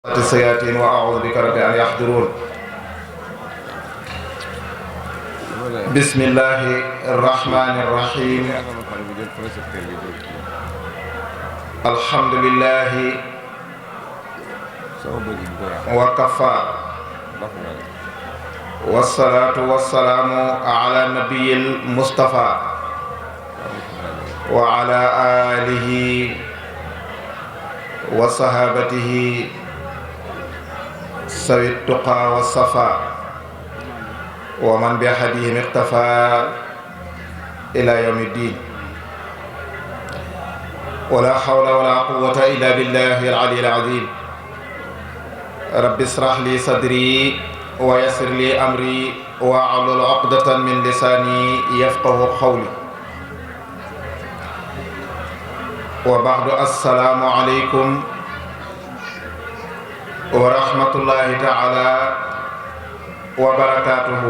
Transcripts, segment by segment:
السيئاتين وأعوذ بك رب أن يحضرون. بسم الله الرحمن الرحيم. الحمد لله وكفى والصلاة والسلام على النبي المصطفى وعلى آله وصحابته سوي التقى والصفا ومن بهديهم اقتفى إلى يوم الدين. ولا حول ولا قوة إلا بالله العلي العظيم. رب اشرح لي صدري ويسر لي أمري واحلل عقدة من لساني يفقه قولي. وبعد السلام عليكم ورحمة الله تعالى وبركاته.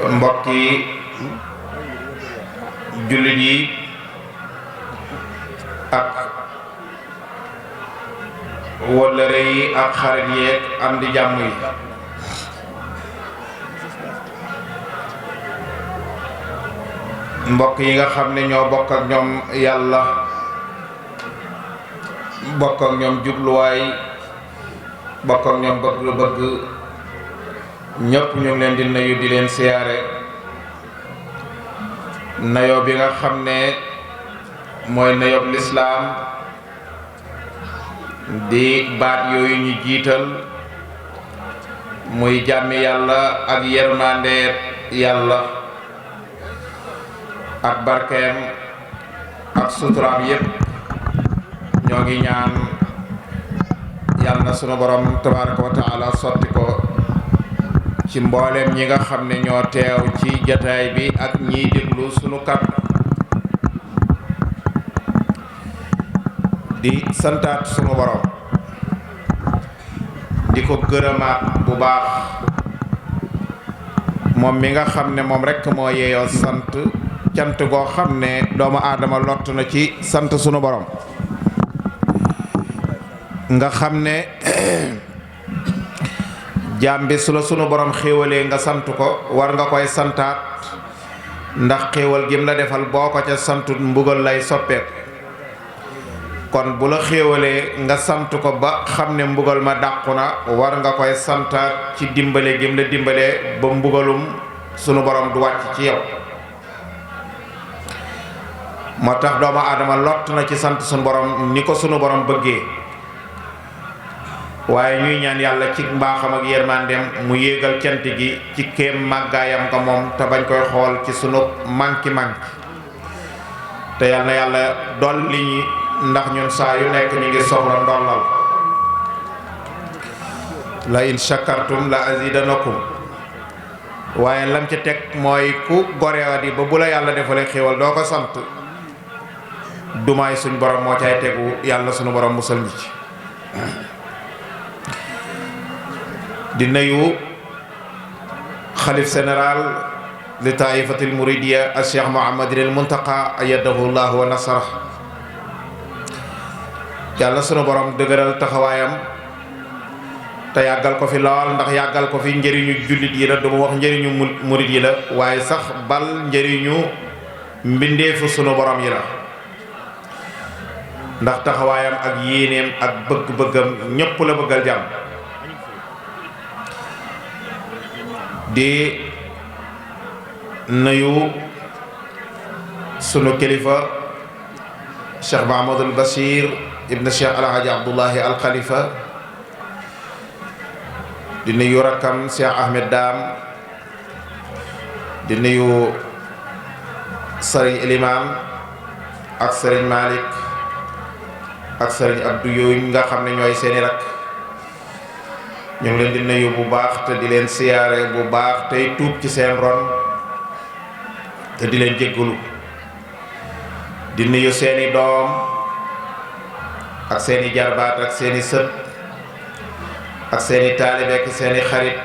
mbokki jullit yi ak wóllëre yi ak xarit yeeg am di jàmm yi, mbokk yi nga xam ne ñoo bokk ak ñoom yàlla, bokk ak ñoom jubluwaay, bokk ak ñoom bëgg-bëgg, ñëpp ñu ngi leen di nuyu di leen siyaare. nayoo bi nga xam ne mooy nayoob lislaam di baat yooyu ñu jiital, muy jàmmi yàlla ak yërmandeet yàlla ak barkeem ak suturaam yépp. ñoo ngi ñaan yàlla na sunu borom tabaraka wa taala sotti ko ci mbooleem ñi nga xam ne ñoo teew ci jataay bi ak ñiy déglu sunu kàddu. di santaat sunu borom, di ko gërëmaat bu baax, moom mi nga xam ne moom rekk moo yeeyoo sant, cant goo xam ne doomu aadama lott na ci sant sunu borom. nga xam ne jaam bi su la sunu borom xéewalee nga sant ko, war nga koy santaat, ndax xéewal gim la defal boo ko ca santut mbugal lay soppeeku. kon bu la xéewalee nga sant ko ba xam ne mbugal ma dàqu na, war nga koy santaat ci dimbale gim la dimbalee ba mbugalum sunu borom du wàcc ci yow. moo tax doomu aadama lott na ci sant sunu borom ni ko sunu borom bëggee. waaye ñuy ñaan yàlla ci mbaaxam ak yërmandeem mu yéegal cant gi ci kéem màggaayam nga moom, te bañ koy xool ci sunu manki te yal na yàlla dolli ñi, ndax ñun saa yu nekk ñu ngi soxla ndollal. la in shakartum la azidanakum. waaye lam ci teg mooy ku goreewadi ba bu la yàlla defalee xéewal doo ko sant, dumaay suñ borom moo cay tegu. yàlla sunu borom musal ñi ci. di nuyu xalif général li taifatil muridiya al cheikh Mouhamadul Muntaqa ayadahu llahu wa nasara. yàlla sunu borom dëgëral taxawaayam te yàggal ko fi lool, ndax yàggal ko fi njëriñu jullit yi la, du ma wax njëriñu murid yi la, waaye sax bal njëriñu mbindeefu sunu borom yi la. ndax taxawaayam ak yéeneem ak bëgg-bëggam ñépp la bëggal jàmm. di nuyu sunu kilifa Cheikh Mahamadul Bachir ibn Cheikh Alhaji Abdullahi Al Khalifa, di nuyu rakkam Cheikh Ahmed Dam, di nuyu Serigne Elimane ak Serigne Malick ak Serigne Abdou yooyu nga xam ne ñooy seeni rakk. ñu ngi leen di nuyu bu baax te di leen siyaare bu baax, tey tuub ci seen ron te di leen jéggalu. di nuyu seeni doom ak seeni jarbaat ak seeni sët ak seeni taalibe ak seeni xarit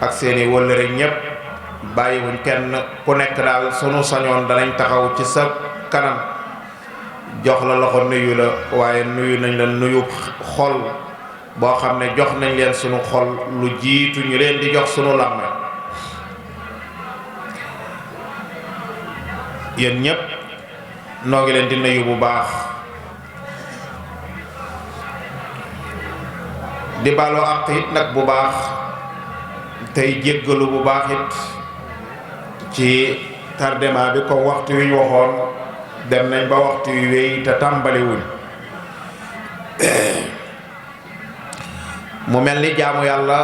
ak seeni wëllëre ñépp, bàyyiwuñ kenn. ku nekk daal sunu sañoon danañ taxaw ci sa kanam jox la loxo nuyu la waaye nuyu nañ la nuyu xol boo xam ne jox nañ leen sunu xol lu jiitu ñu leen di jox sunu làmmiñ. yéen ñépp noo ngi leen di nuyu bu baax di baloo àq it nag bu baax tey jéggalu bu baax it ci tardement bi comme waxtu wi ñu waxoon dem nañ ba waxtu wi wéy te tàmbaliwuñ mu mel ni jaamu yàlla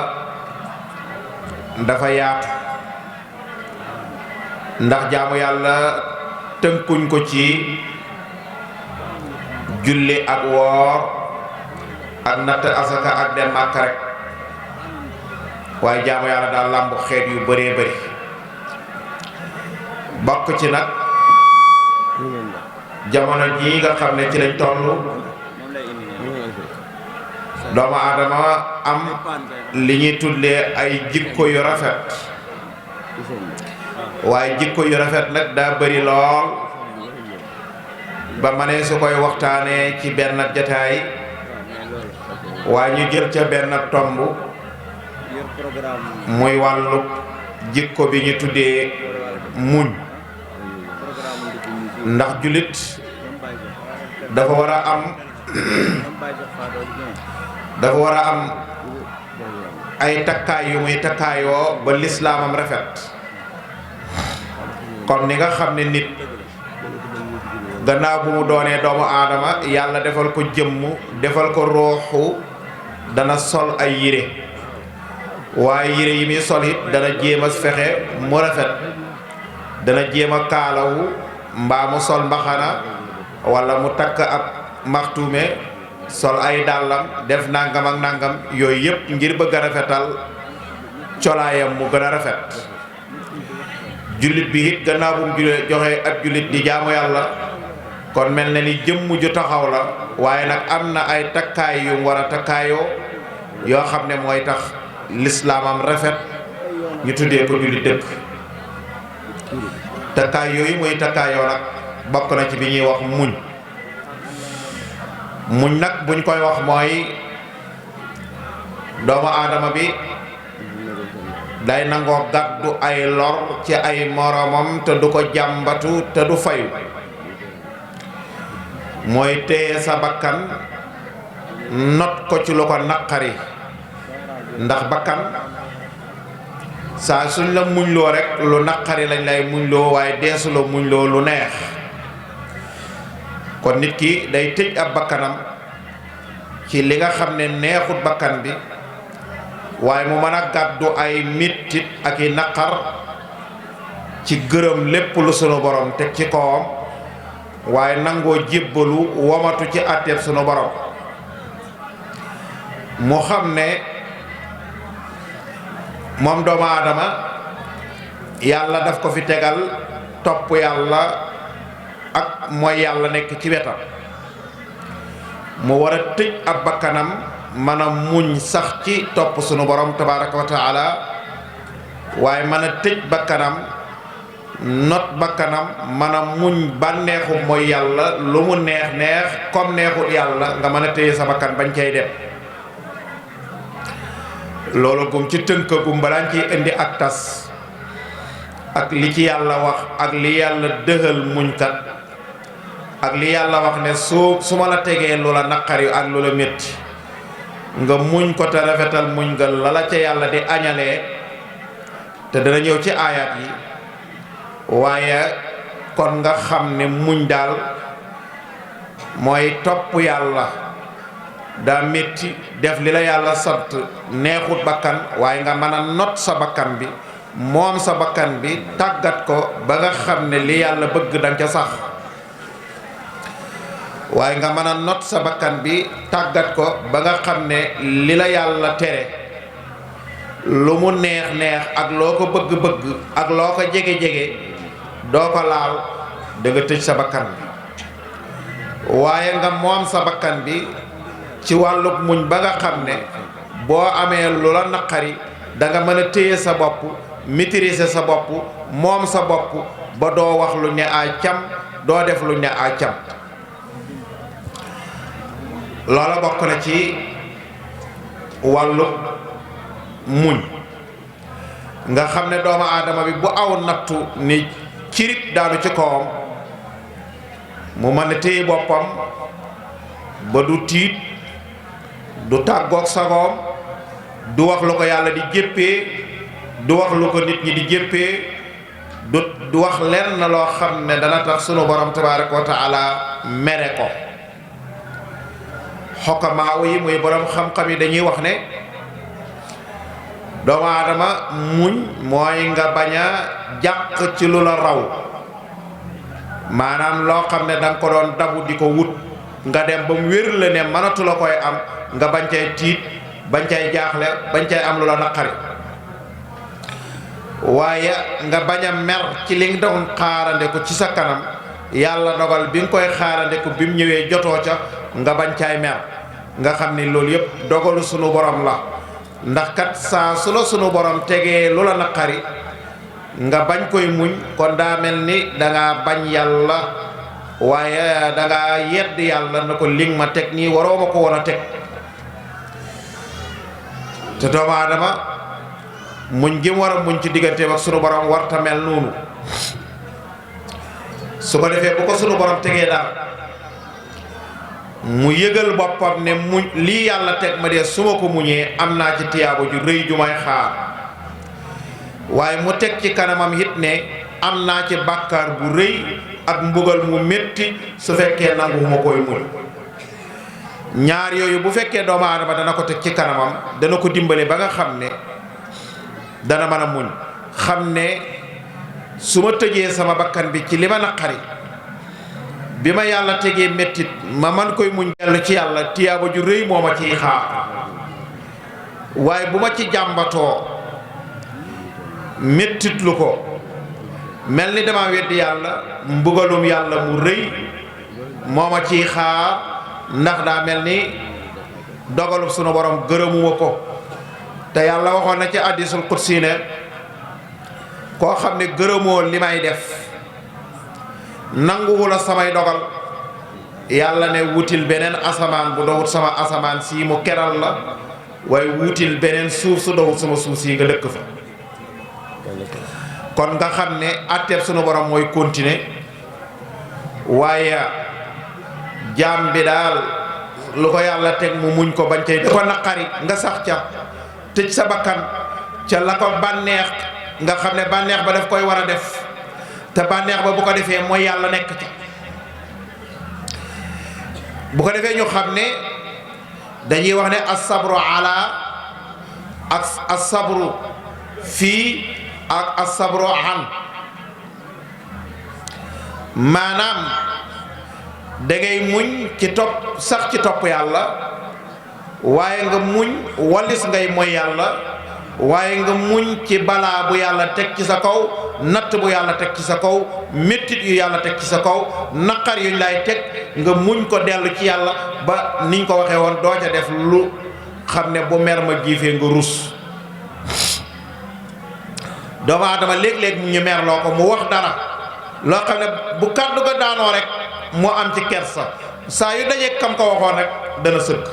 dafa yaatu ndax jaamu yàlla tënkuñ ko ci julli ak woor ak natt asaka ak dem Màkka rek waaye jaamu yàlla daal làmb xeet yu bëree bëri bokk ci nag jamono jii nga xam ne ci lañ toll doomu aadama am li ñuy tuddee ay jikko yu rafet waaye jikko yu rafet nag daa bëri lool ba ma ne su koy waxtaanee ci benn jataay waaye ñu jël ca benn tomb muy wàllu jikko bi ñu tuddee muñ ndax jullit dafa war a am dafa war a am ay takkaay yu muy takkaayoo ba lislaamam rafet kon ni nga xam ne nit gannaaw bu mu doonee doomu aadama yàlla defal ko jëmm defal ko ruuxu dana sol ay yére waaye yére yi muy sol it dana jéem a fexe mu rafet dana jéem a kaalawu mbaa mu sol mbaxana walla mu takk ab maxtuume sol ay dàllam def nangam ak nangam yooyu yëpp ngir bëgg a rafetal colaayam mu gën a rafet jullit bi it gannaaw bu mu joxe ab jullit di jaamu yàlla kon mel na ni jëmm ju taxaw la waaye nag am na ay takkaay yu mu war a takkaayoo yoo xam ne mooy tax lislaamam rafet ñu tuddee ko jullit dëkk takkaay yooyu muy takkaayoo nag bokk na ci bi ñuy wax muñ nag buñ koy wax mooy doomu aadama bi day nangoo gàddu ay lor ci ay moromam te du ko jàmbatu te du fayu mooy téye sa bakkan not ko ci lu ko naqari ndax bakkan saa suñ la muñloo rek lu naqari lañ lay muñloo waaye deesuloo muñloo lu neex kon nit ki day tëj ab bakkanam ci li nga xam ne neexut bakkan bi waaye mu mën a gàddu ay mettit ak i naqar ci gërëm lépp lu sunu borom teg ci kawam waaye nangoo jébbalu womatu ci àtteeb sunu borom mu xam ne moom doomu aadama yàlla daf ko fi tegal topp yàlla ak mooy yàlla nekk ci wetam mu war a tëj ab bakkanam mën a muñ sax ci topp sunu borom tabaraka wa taala waaye mën a tëj bakkanam not bakkanam mën a muñ bànneexu mooy yàlla lu mu neex neex comme neexut yàlla nga mën a téye sa bakkan bañ cay dem loolu gum ci tënkagum balaa ciy indi ak tas ak li ci yàlla wax ak li yàlla dëxal muñkat ak li yàlla wax ne su ma la tegee lu la naqari ak lu la métti nga muñ ko te rafetal muñ nga la ca yàlla di añalee te dana ñëw ci aayaat yi waaye kon nga xam ne muñ daal mooy topp yàlla daa métti def li la yàlla sant neexut bakkan waaye nga mën a not sa bakkan bi moom sa bakkan bi tàggat ko ba nga xam ne li yàlla bëgg danga ca sax waaye nga mën a not sa bakkan bi tàggat ko ba nga xam ne li la yàlla tere lu mu neex neex ak loo ko bëgg-bëgg ak loo ko jege-jege doo ko laal da nga tëj sa bakkan bi waaye nga moom sa bakkan bi ci wàlluk muñ ba nga xam ne boo amee lu la naqari da nga mën a téye sa bopp maîtriser sa bopp moom sa bopp ba doo wax lu ne a cam doo def lu ne a cam loola bokk na ci wàllu muñ nga xam ne doomu aadama bi bu aw nattu ni cirib daanu ci kawam mu mën a téye boppam ba du tiit du tàggoog sagoom du wax lu ko yàlla di jéppee du wax lu ko nit ñi di jéppee du wax lenn loo xam ne dana tax sunu borom tabaaraka wa taala mere ko. xokamaaw yi muy borom xam-xam yi dañuy wax ne doomu aadama muñ mooy nga bañ a jàq ci lu la raw maanaam loo xam ne danga ko doon dabu di ko wut nga dem ba mu wér la ne mënatu la koy am nga bañ cay tiit bañ cay jaaxle bañ cay am lu la naqari waaye nga bañ a mer ci li nga doon xaarande ko ci sa kanam yàlla dogal bi nga koy xaarande ko bi mu ñëwee jotoo ca nga bañ caay mer nga xam ni loolu yëpp dogalu sunu borom la ndax kat saa su la sunu borom tegee lu la naqari nga bañ koy muñ kon daa mel ni dangaa bañ yàlla waaye dangaa yedd yàlla na ko li nga ma teg nii waroo ma ko woon a teg te doomu aadama muñ gi mu war a muñ ci digganteem ak sunu borom warta mel noonu su ko defee bu ko sunu borom tegee daal mu yëgal boppam ne muñ lii yàlla teg ma dee su ma ko muñee am naa ci tiyaabo ju rëy ju may xaar waaye mu teg ci kanamam it ne am naa ci bàkkaar bu rëy ak mbugal mu métti su fekkee nangu ma koy muñ ñaar yooyu bu fekkee doomu aadama dana ko teg ci kanamam dana ko dimbale ba nga xam ne dana mën a muñ xam ne su ma tëjee sama bakkan bi ci li ma naqari bi ma yàlla tegee mettit ma man koy muñ dellu ci yàlla tiyaaba ju rëy moo ma ciy xaar waaye bu ma ci jàmbatoo mettit lu ko mel ni dama weddi yàlla mbugalum yàlla mu rëy moo ma ciy xaar ndax daa mel ni dogalub sunu borom gërëmuma ko te yàlla waxoon na ci hadiisul qudsi ne koo xam ne gërëmoo li may def nanguwu la samay dogal yàlla ne wutil beneen asamaan bu dowut sama asamaan sii mu keral la waaye wutil beneen suuf su dowut sama suuf sii nga dëkk fa kon nga xam ne àtteeb sunu borom mooy continuer waaye jaam bi daal lu ko yàlla teg mu muñ ko bañ cay ko naqari nga sax ca tëj sa bakkan ca la ko bànneex nga xam ne bànneex ba daf koy war a def te bànneex ba bu ko defee mooy yàlla nekk ca bu ko defee ñu xam ne dañuy wax ne as-sabru ala ak as-sabru fii ak as-sabru an maanaam da ngay muñ ci topp sax ci topp yàlla waaye nga muñ walis ngay mooy yàlla waaye nga muñ ci balaa bu yàlla teg ci sa kaw natt bu yàlla teg ci sa kaw méttit yu yàlla teg ci sa kaw naqar yuñ lay teg nga muñ ko dellu ci yàlla ba niñ ko waxee woon doo ca def lu xam ne bu mer ma giifee nga rus doomu aadama léeg-léeg mu ñu merloo ko mu wax dara loo xam ne bu kàddu ga daanoo rek moo am ci kersa saa yu dajee kam ko waxoon rek dana sëkk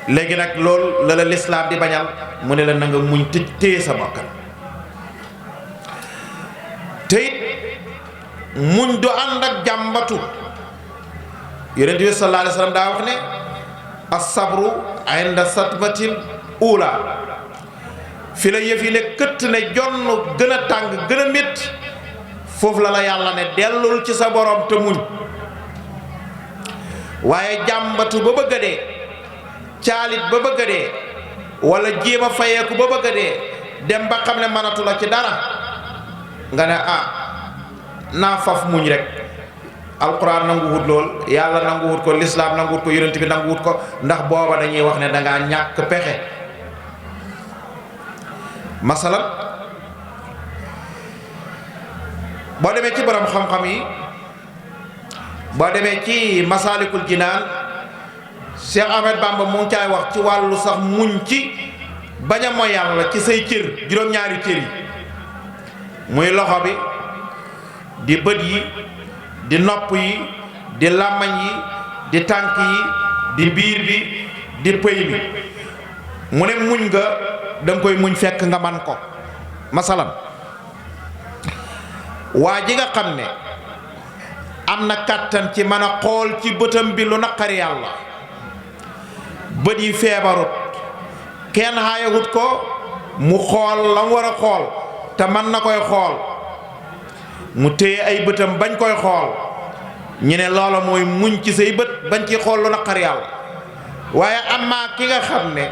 léegi nag loolu la la lislaam di bañal mu ne la na nga muñ tëj téye sa bakkan te it muñ du ànd ak jàmbatu yonent bi sallallahu alayhi wa sallam daa wax ne as-sabru inda satbatil ula fi la yëf yi ne këtt ne jonn gën a tàng gën a métti foofu la la yàlla ne dellul ci sa borom te muñ waaye jàmbatu ba bëgg a dee caalit ba bëgg a dee wala jéem a fayeeku ba bëgg a dee dem ba xam ne mënatu la ci dara nga ne naa faf muñ rek alquran nangu wut lool yàlla nangu wut ko lislaam nangu wut ko yonent bi nangu wut ko ndax booba dañuy wax ne dangaa ñàkk pexe masalan boo demee ci borom xam-xam yi boo demee ci masaalikul jinaan Cheikh Ahmed Bamba mu ngi caay wax ci wàllu sax muñ ci bañ a mooy yàlla ci say cër juróom-ñaari cër yi muy loxo bi di bët yi di nopp yi di làmmañ yi di tànk yi di biir bi di pëy bi mu ne muñ nga danga koy muñ fekk nga man ko. masalan waa ji nga xam ne am na kàttan ci mën a xool ci bëtam bi lu naqari yàlla, bët yi feebarut, kenn xaayawut ko mu xool la mu war a xool te mën na koy xool, mu téye ay bëtam bañ koy xool, ñu ne loola mooy muñ ci say bët bañ ci xool lu naqari yàlla. waaye amaa ki nga xam ne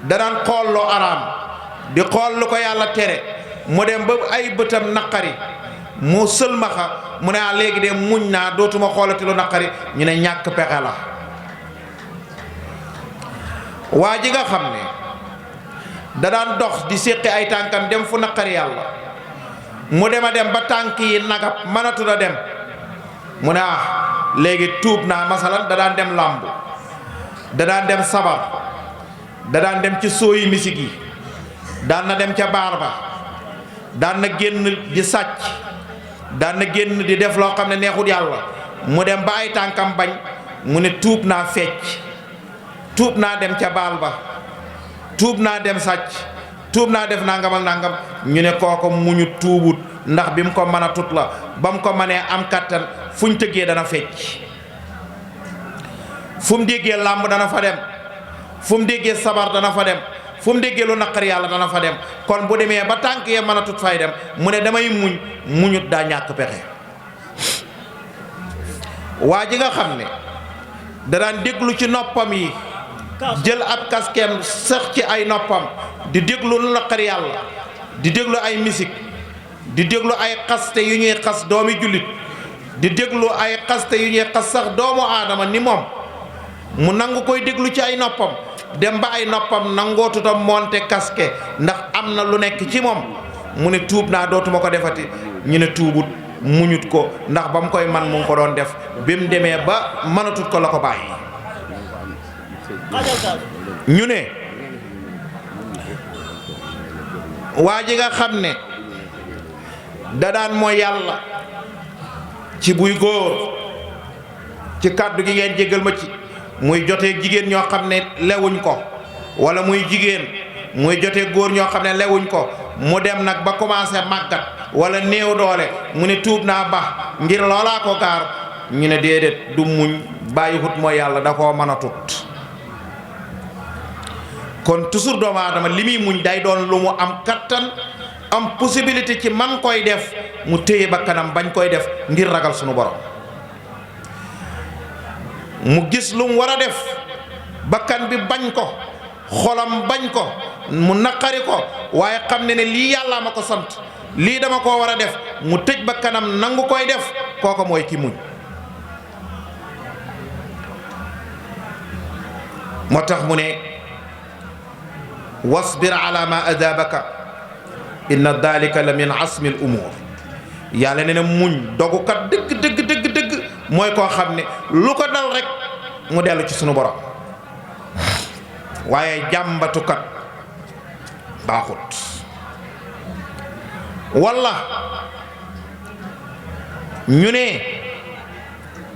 danaan xool lu araam di xool lu ko yàlla tere mu dem ba ay bëtam naqari mu sëlmaxa mu ne léegi de muñ naa dootuma xoolati lu naqari, ñu ne ñàkk pexe la. waa ji nga xam ne da daan dox di séqi ay tànkam dem fu naqari yàlla mu dem a dem ba tànk yi nagab mënatu la dem mu ne léegi tuub naa. masalan da daan dem làmb, da daan dem sabar, da daan dem ci sooyi misik yi, daan na dem ca baar ba, daan na génn di sàcc, daan na génn di def loo xam ne neexut yàlla, mu dem ba ay tànkam bañ mu ne tuub naa fecc, tuub naa dem ca baal ba, tuub naa dem sàcc, tuub naa def nangam ak nangam. ñu ne kooko muñu tuubut, ndax bi mu ko mën a tut la, ba mu ko mënee am kattan fuñ tëggee dana fecc, fu mu déggee làmb dana fa dem, fu mu déggee sabar dana fa dem, fu mu déggee lu naqar yàlla dana fa dem. kon bu demee ba tànk yee mën a tut fay dem mu ne damay muñut daa ñàkk pexe. waa ji nga xam ne da daan déglu ci noppam yi, jël ab kaskeem sax ci ay noppam di déglu lu naqar yàlla, di déglu ay misik, di déglu ay xaste yu ñuy xas doomi jullit, di déglu ay xaste yu ñuy xas sax doomu aadama ni moom, mu nangu koy déglu ci ay noppam dem ba ay noppam nangootutam monte kaske ndax am na lu nekk ci moom. mu ne tuub naa dootuma ko defati, ñu ne tuubut muñut ko ndax ba mu koy man mu ngi ko doon def, bi mu demee ba mënatut ko la ko bàyyi. ñu ne waa ji nga xam ne da daan mooy yàlla ci buy góor, ci kàddu gi ngeen jéggal ma ci, muy jotee jigéen ñoo xam ne lewuñ ko, wala muy jigéen muy jotee góor ñoo xam ne lewuñ ko, mu dem nag ba commencé màggat wala néew doole mu ne tuub naa ba ngir loolaa ko gaar. ñu ne déedéet, du muñ bàyyiwut mooy yàlla, da koo mën a tut. kon toujours doomu aadama li muy muñ day doon lu mu am kattan, am possibilité ci man koy def, mu téye bakkanam bañ koy def ngir ragal sunu borom. mu gis lu mu war a def bakkan bi bañ ko, xolam bañ ko, mu naqari ko, waaye xam ne lii yàllaa ma ko sant, lii dama koo war a def, mu tëj bakkanam nangu koy def. kooko mooy ki muñ. moo tax mu ne wasbir ala ma adabaka inna dalika la min asmi al umur. yàlla ne na muñ dogukat dëgg dëgg dëgg dëgg mooy koo xam ne lu ko dal rek mu dellu ci sunu borom, waaye jàmbatukat baaxut. walla ñu ne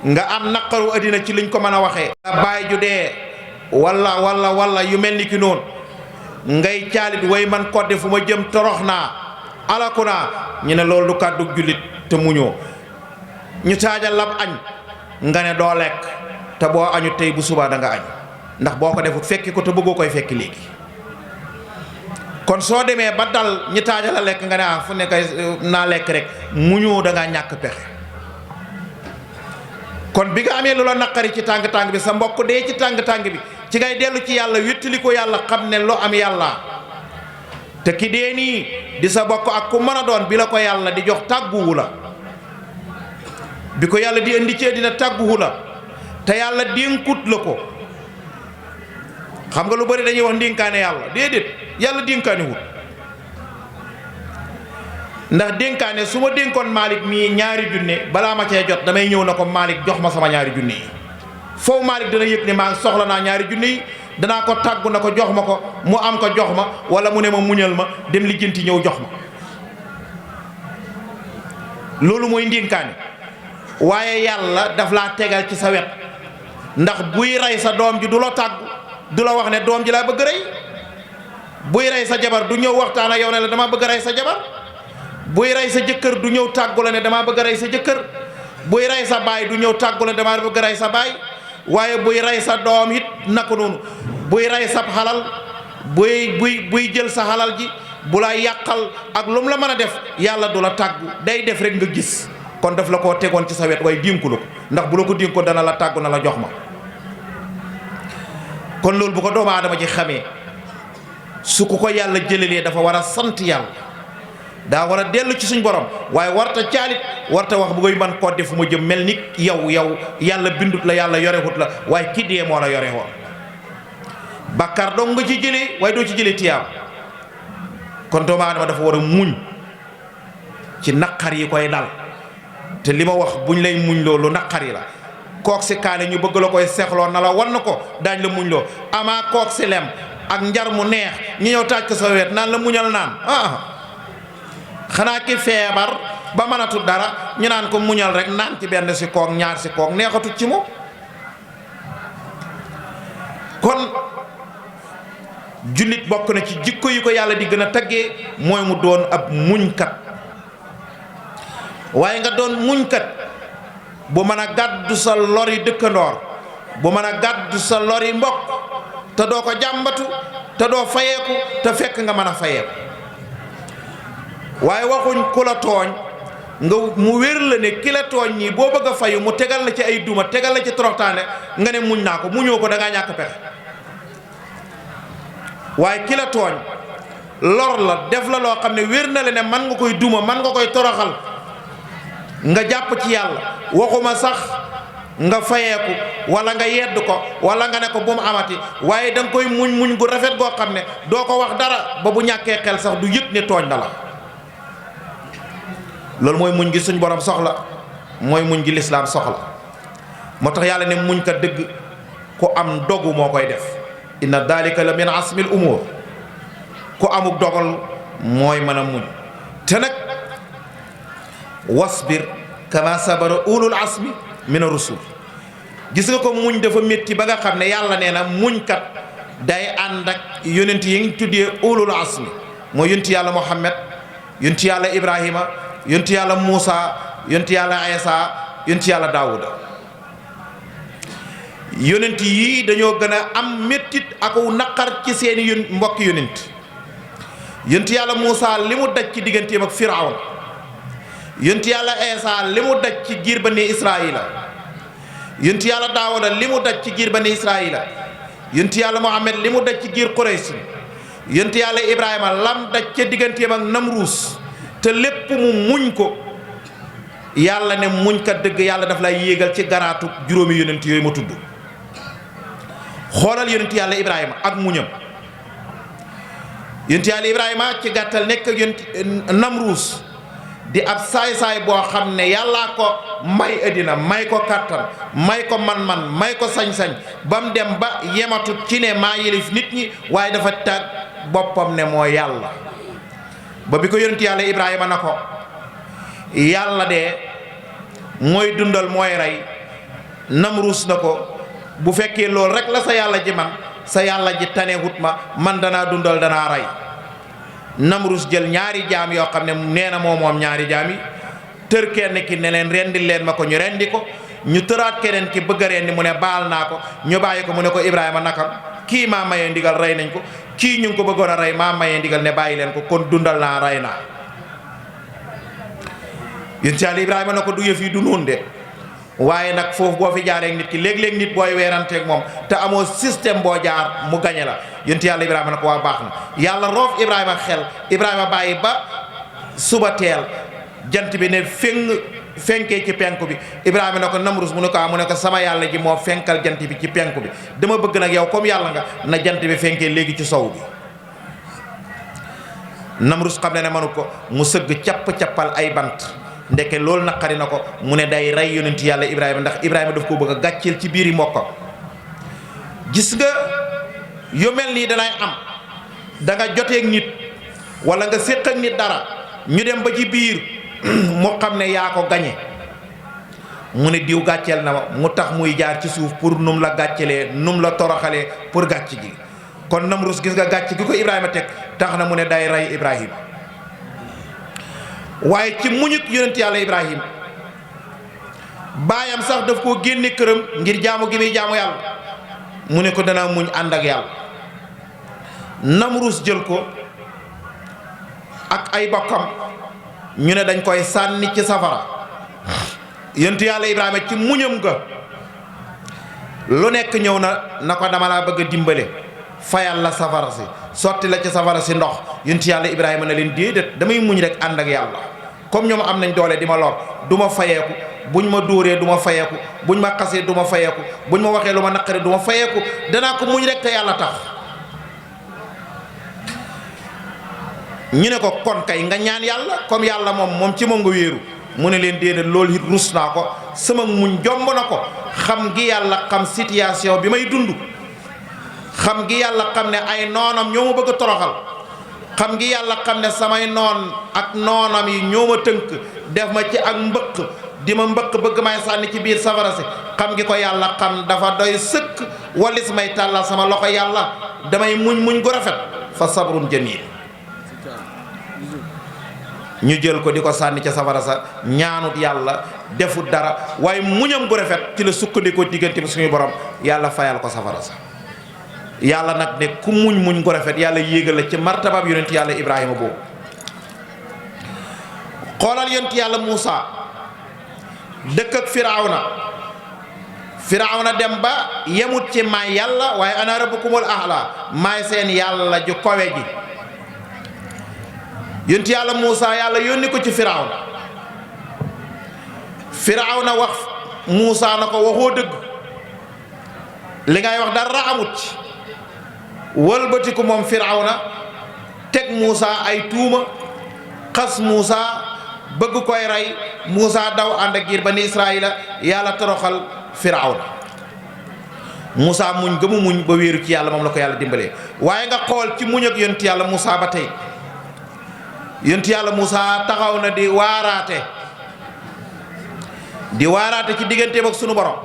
nga am naqaru àddina ci liñ ko mën a waxee, baay ju dee walla yu mel ni ki noonu, ngay caalit way man kodde fu ma jëm torox naa alaku naa. ñu ne loolu du kàddu jullit te muñoo. ñu taajal lab añ nga ne doo lekk, te boo añu tey bu subaa da nga añ, ndax boo ko defut fekki ko te bëggoo koy fekki léegi. kon soo demee ba dal ñi taajal a lekk nga ne fu nekk naa lekk rek, muñoo da ngaa ñàkk pexe. kon bi nga amee lu la naqari ci tàng-tàng bi, sa mbokk dee ci tàng-tàng bi, ci ngay dellu ci yàlla wéttali ko yàlla, xam ne lu am yàlla. te ki dee nii di sa bokk ak ku mën a doon, bi la ko yàlla di jox tàgguwu la, bi ko yàlla di indi ci àddina tàgguwu la, te yàlla dénkut la ko. xam nga lu bari dañuy wax ndénkaane yàlla, déedéet, yàlla dénkaane wut. ndax dénkaane su ma dénkoon Malick mii 2 junne balaa ma cee jot damay ñëw na ko Malick jox ma sama 2 junne yi. foofu Malick dana yëg ne maa soxla naa 2 junne yi, danaa ko tàggu na ko jox ma ko, mu am ko jox ma, wala mu ne ma muñal ma dem lijjanti ñëw jox ma. loolu mooy ndénkaane. waaye yàlla daf laa tegal ci sa wet ndax buy rey sa doom ji du la tàggu du la wax ne doom ji laa bëgg rey. buy rey sa jabar du ñëw waxtaan ak yow ne la dama bëgg a rey sa jabar. buy rey sa jëkkër du ñëw tàggu la ne damaa bëgg a rey sa jëkkër. buy rey sa baay du ñëw tàggu la ne damaa bëgg a rey sa baay. waaye buy rey sa doom it naka noonu buy rey sa xalal buy jël sa xalal ji bu la yàqal ak lu mu la mën a def yàlla du la tàggu day def rek nga gis kon daf la koo tegoon ci sa wet waaye dénku la ko ndax bu la ko dénkoon dana la tàggu na la jox ma. kon loolu bu ko doomu aadama ji xamee su ko yàlla jëlalee dafa war a sant yàlla daa war a dellu ci suñ borom waaye warta caalit warta wax bu koy man koo def mu jëm mel ni yow yàlla bindut la yàlla yorewut la waaye ki dee moo la yore woon bàkkaar dong nga ci jëlee waaye doo ci jëlee tiyaab kon doomu aadama dafa war a muñ ci naqar yi koy dal te li ma wax buñ lay muñ loolu naqar yi la kook si kaane ñu bëgg la koy seexloo na la wan na ko daañ la muñ loo amaa kook si lem ak njar mu neex ñu ñëw taaj ko sa wet naan la muñal naan xanaa ki feebar ba mënatul dara ñu naan ko muñal rek naan ci benn si kook ñaar si kook neexatut ci moom kon jullit bokk na ci jikko yi ko yàlla di gën a taggee mooy mu doon ab muñkat waaye nga doon muñkat bu mën a gàddu sa lori dëkkandoor bu mën a gàddu sa lori mbokk te doo ko jàmbatu te doo fayeeku te fekk nga mën a fayeeku waaye waxuñ ku la tooñ nga mu wér la ne ki la tooñ ñii boo bëgg a fayu mu tegal la ci ay duma tegal la ci toroxtaane nga ne muñ naa ko muñoo ko da ngaa ñàkk pexe waaye ki la tooñ lor la def la loo xam ne wér na la ne man nga koy duma man nga koy toroxal nga jàpp ci yàlla waxuma sax nga fayeeku wala nga yedd ko wala nga ne ko bu mu amati waaye da nga koy muñ gu rafet goo xam ne doo ko wax dara ba bu ñàkkee xel sax du yëg ne tooñ na la loolu mooy muñ gi suñ borom soxla mooy muñ gi lislaam soxla moo tax yàlla ne muñ ka dëgg ku am dogu moo koy def inna dalika la min asmil umur ku amuk dogal mooy mën a muñ te nag wasbir kama sabara ulul asmi min ar-rusul gis nga ko muñ dafa métti ba nga xam ne yàlla nee na muñkat day ànd ak yonent yi ngi tuddee ulul asmi mooy yonent yàlla Muhammad yonent yàlla Ibrahima yonent yàlla Muusa yonent yàlla Isa yonent yàlla Daawuda yonent yii dañoo gën a am méttit ak naqar ci seeni mbokki yonent yàlla Muusa li mu daj ci digganteem ak Firawna yonent yàlla Isa li mu daj ci giir bani Israila yonent yàlla Daawuda li mu daj ci giir bani Israila yonent yàlla Muhammad li mu daj ci giir Quraysh yonent yàlla Ibrahima lam daj ca digganteem ak Namruus te lépp mu muñ ko yàlla ne muñ kat dëgg yàlla daf lay yéegal ci garaatu juróomi yonent yooyu ma tudd xoolal yonent yàlla Ibrahima ak muñam yonent yàlla Ibrahima ci gàttal nekk ak yonent Namruus di ab saay-saay boo xam ne yàllaa ko may àddina may ko kàttan may ko man-man may ko sañ-sañ ba mu dem ba yematut ci ne maa yilif nit ñi waaye dafa tàgg boppam ne moo yàlla ba bi ko yonent yàlla Ibrahima na ko yàlla de mooy dundal mooy rey Namruus na ko bu fekkee loolu rek la sa yàlla ji man sa yàlla ji tanewut ma man danaa dundal danaa rey Namruus jël ñaari jaam yoo xam ne nee na moom ñaari jaam yi tër kenn ki ne leen rendil leen ma ko ñu rendi ko ñu tëraat keneen ki bëgg a rendi mu ne baal naa ko ñu bàyyi ko mu ne ko Ibrahima nakam kii maa mayee ndigal rey nañ ko kii ñu ngi ko bëggoon a rey maa mayee ndigal ne bàyyi leen ko kon dundal naa rey naa yéen ci Yàlla Ibrahima na ko du yëf yi du noonu de waaye nag foofu boo fi jaaree nit ki léeg-léeg nit booy weeranteeg moom te amoo système boo jaar mu gañe la yéen ci Yàlla Ibrahima na ko waa baax na yàlla roof Ibrahima xel Ibrahima bàyyi ba suba teel jant bi ne fenkee ci penku bi Ibrahima ne ko Namruus mu ne ko sama yàlla ji moo fenkal jant bi ci penku bi dama bëgg nag yow comme yàlla nga na jant bi fenkee léegi ci sow bi Namruus xam ne mënu ko mu sëgg capp-cappal ay bant ndeke loolu naqari na ko mu ne day rey yonent yàlla Ibrahima ndax Ibrahima daf ko bëgg a gàcceel ci biiri mbokkam gis nga yu mel nii danay am da nga joteeg nit wala nga séq ak nit dara ñu dem ba ci biir mu xam ne yaa ko gañe mu ne diw gàcceel na ma, mu tax muy jaar ci suuf pour num la gàccelee num la toroxalee pour gàcc ji. kon Namrus gis nga gàcc gi ko Ibrahima teg tax na mu ne day rey Ibrahima. waaye ci muñuk yonent yàlla Ibrahima baayam sax daf koo génne këram ngir jaamu gi muy jaamu yàlla, mu ne ko danaa muñ ànd ak yàlla. Namrus jël ko ak ay bokkam ñu ne dañ koy sànni ci safara. yonent yàlla Ibrahima ci muñam ga lu nekk ñëw na ko dama laa bëgg a dimbale, fayal la safara si, sotti la ci safara si ndox. yonent yàlla Ibrahima ne leen déedéet, damay muñ rek ànd ak yàlla. comme ñoom am nañ doole di ma lor du ma fayeeku, buñ ma dóoree du ma fayeeku, buñ ma xasee du ma fayeeku, buñ ma waxee lu ma naqari du ma fayeeku, danaa ko muñ rek te yàlla tax. ñu ne ko kon kay nga ñaan yàlla, comme yàlla moom ci moom nga wéeru. mu ne leen déedéet, loolu it rus naa ko, sama muñ jomb na ko. xam gi yàlla xam situation bi may dund, xam gi yàlla xam ne ay noonam ñoo ma bëgg a toroxal, xam gi yàlla xam ne samay noon ak noonam yi ñoo ma tënk def ma ci ak mbëq di ma mbëq bëgg may sànni ci biir safara si. xam gi ko yàlla xam dafa doy sëkk walis may tàllal sama loxo yàlla, damay muñ gu rafet. fa sabrun jamil. ñu jël ko di ko sànni ca safara sa, ñaanut yàlla, defut dara, waaye muñam gu rafet ci la sukkandikoo diggante bi suñu borom, yàlla fayal ko safara sa. yàlla nag ne ku muñ gu rafet yàlla yéegal la ci martabab yonent yàlla Ibrahima boobu. xoolal yonent yàlla Muusa dëkk ak Firawna dem ba yemut ci maay yàlla, waaye ana rabbukumul a'la, maay seen yàlla ju kowe ji. yonent yàlla Muusa yàlla yónni ko ci Firawna wax Muusa na ko waxoo dëgg, li ngay wax dara amut ci. wëlbatiku moom Firawna teg Muusa ay tuuma, xas Muusa bëgg koy rey. Muusa daw ànd ak giir bani Israayila, yàlla toroxal Firawna. Muusa muñ gëmu muñ ba wéeru ci yàlla, moom la ko yàlla dimbalee. waaye nga xool ci muñ ak yonent yàlla Muusa ba tey. yonent yàlla Muusa taxaw na di waaraate ci digganteem ak sunu borom,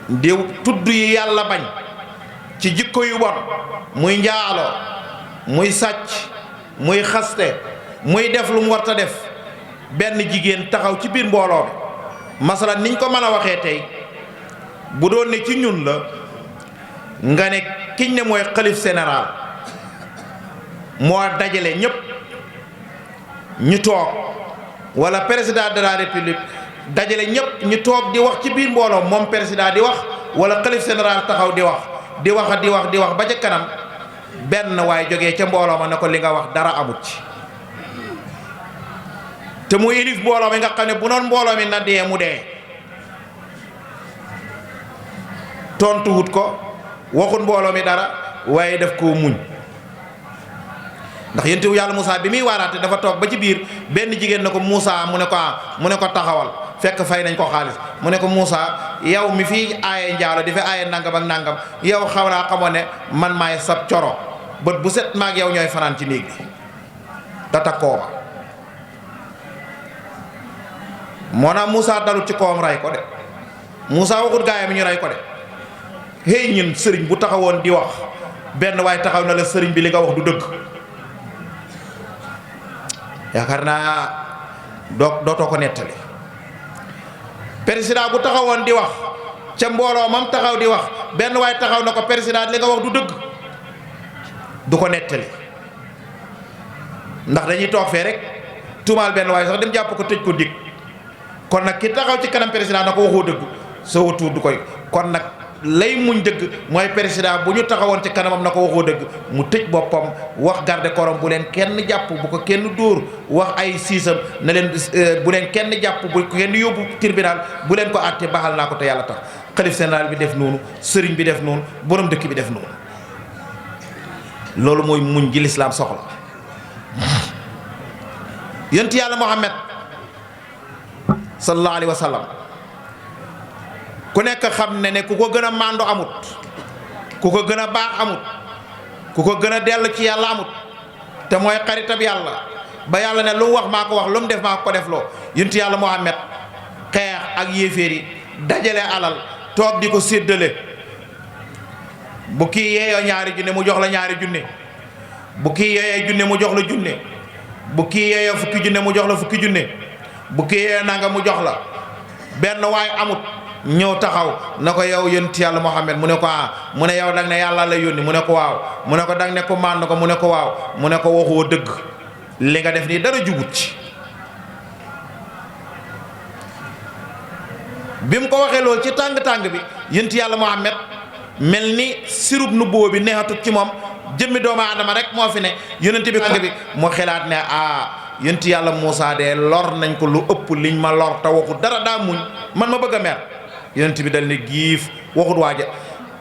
di tudd yi yàlla bañ ci jikko yu bon, muy njaaloo, muy sàcc, muy xaste, muy def lu mu war ta def. benn jigéen taxaw ci biir mbooloo bi, masalan niñ ko mën a waxee tey, bu doon ne ci ñun la, nga ne kiñ ne mooy xalif général moo dajale ñépp ñu toog, wala président de la république dajale ñépp ñu toog di wax ci biir mbooloo, moom président di wax wala xalif général taxaw di wax ba ca kanam, benn waaye jógee ca mbooloo ma ne ko li nga wax dara amut ci. te mu ilif mbooloo mi nga xam ne bu noon mbooloo mi na dee mu dee, tontu wut ko, waxut mbooloo mi dara, waaye daf koo muñ. ndax yonent yàlla Moussa bi muy waaraate dafa toog ba ci biir, benn jigéen na ko Moussa, mu ne ko taxawal, fekk fay nañ ko xaalis. mu ne ko Moussa, yow mi fii aaye njaalo di fi aaye nangam ak nangam, yow xaw naa xamoon ne man maay sab coro, bët bu set maag yow ñooy fanaan ci néeg bi data kooma. moo naa Moussa dalut ci kawam ray ko de. Moussa waxut gaayam ñu ray ko de. hey ñun sëriñ bu taxawoon di wax, benn waaye taxaw na la sëriñ bi li nga wax du dëgg, yaakaar naa dootoo ko nettali. président bu taxawoon di wax ca mbooloo mam taxaw di wax, benn waaye taxaw na ko président li nga wax du dëgg, du ko nettali. ndax dañuy toog fee rek tuumaal benn waaye sax dem jàpp ko tëj ko dig. kon nag ki taxaw ci kanam président na ko waxoo dëgg, soo watuur du koy. kon nag lay muñ dëgg mooy président bu ñu taxawoon ci kanamam na ko waxoo dëgg, mu tëj boppam, wax garde korom bu leen kenn jàpp, bu ko kenn dóor, wax ay siisam na leen bu leen kenn jàpp, bu ko kenn yóbbu tribunal, bu leen ko àtte, baxal naa ko te yàlla tax. xalif général bi def noonu, sëriñ bi def noonu, borom dëkk bi def noonu. loolu mooy muñ ji lislaam soxla. yonent yàlla Muhammad sallallahu alayhi wa sallam, ku nekk xam ne ku ko gën a màndu amut, ku ko gën a baax amut, ku ko gën a dellu ci yàlla amut, te mooy xaritab yàlla ba yàlla ne lu mu wax maa ko wax, lu mu def maa ko def loo. yonent yàlla Muhammad ak yéeféer yi dajale alal toog di ko séddale bu kii yeeyoo ñaari junne mu jox la ñaari junne, bu kii yeeyoo junne mu jox la junne, bu kii yeeyoo fukki junne mu jox la fukki junne, bu kii yeeyoo nanga mu jox la. benn waay amut ñëw taxaw na ko yow yonent yàlla Muhammad mu ne ko mu ne yow dang ne yàlla la yónni mu ne ko waaw, mu ne ko dang ne ko mànn ko mu ne ko waaw, mu ne ko waxoo dëgg, li nga def nii dara jubut ci. bi mu ko waxee loolu ci tàng-tàng bi yonent yàlla Muhammad mel ni sirub nubboo bi neexatut ci moom, jëmmi doomu aadama rek moo fi ne. yonent bi tàng bi mu xelaat ne yonent yàlla Muusaa de lor nañ ko lu ëpp liñ ma lor te waxut dara, daa muñ, man ma bëgg a mer. yonent bi dal ne giif, waxut waaja,